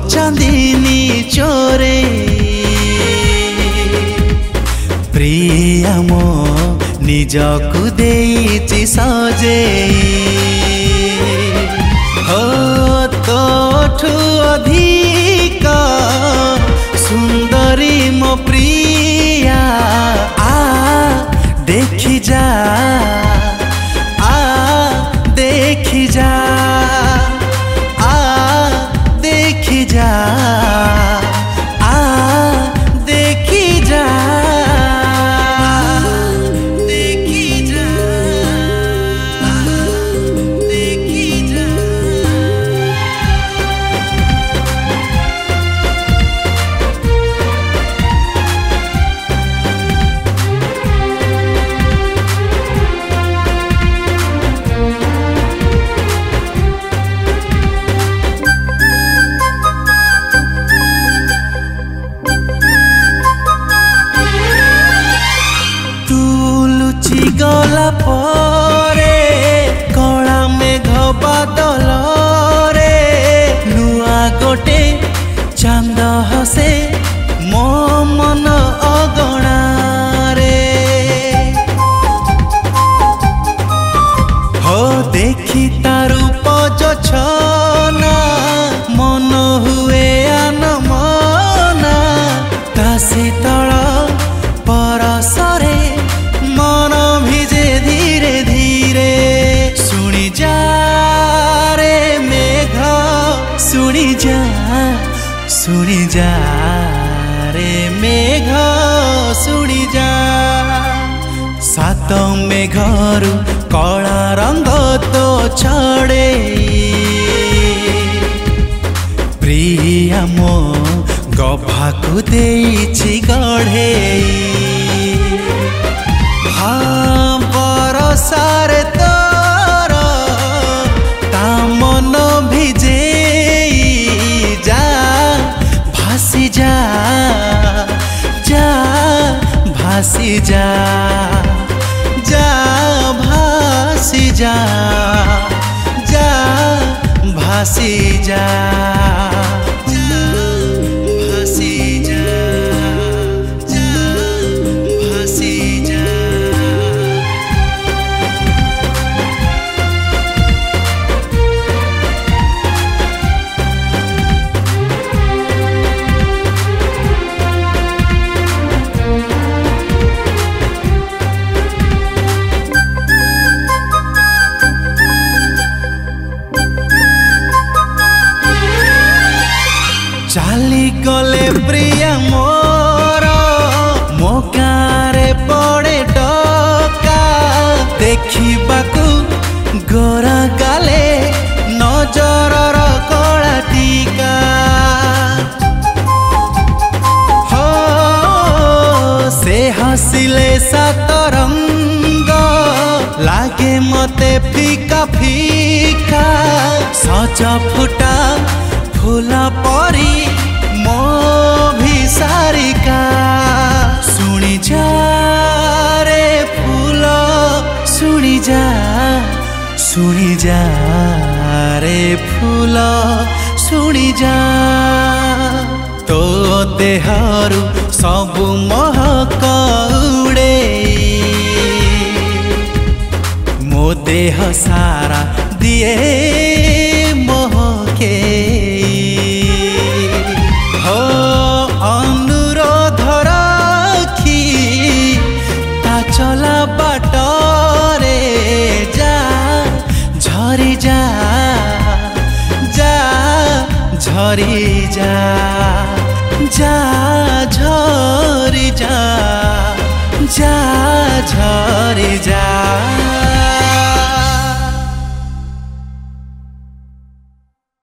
चांदनी चोरे प्रिया मो निजकु देइछि सजे हो तोठु अधिक सुंदरी मो प्रिया आ देखि जा आ देखि जा आ देखि जा आ देखि जा देखि जा देखि जा। गला परे कला मेघ बादल रे नुआ गोटे चांद हसे मो मन अगणा रे हो देखी तारू पजछना मन हुए आनमना ता शीतल परसरे मन भिजे धीरे धीरे सुनी जा रे मेघ सुनी जा रे मेघ सुनी जा सात मेघरु कला रंग तो छड़े प्रिया मो गभाकु देइछि गढ़े हाँ बरसार तोर ता मन भिजे जा भासी जा जा भासी जा जा भासी जा जा भासी जा भासी जा जा भासी जा। चाली गले प्रिया मोर मो गारे पड़े डका देखिबाकु गोरा गाले नजरर कला टीका हो से हसिले सतरंग लागे मते फीका फीका सज फुटा फूल परी मो भी सारिका सुनी जा रे फूल सुनी जा रे फूल सुनी जा तो देहरु सबु महक उड़े मो देह सारा दिए महके हो अनुरोध रखी ता चला बाटरे जा झरी जा जा झरी जा जा झरी जा जा झरी जा।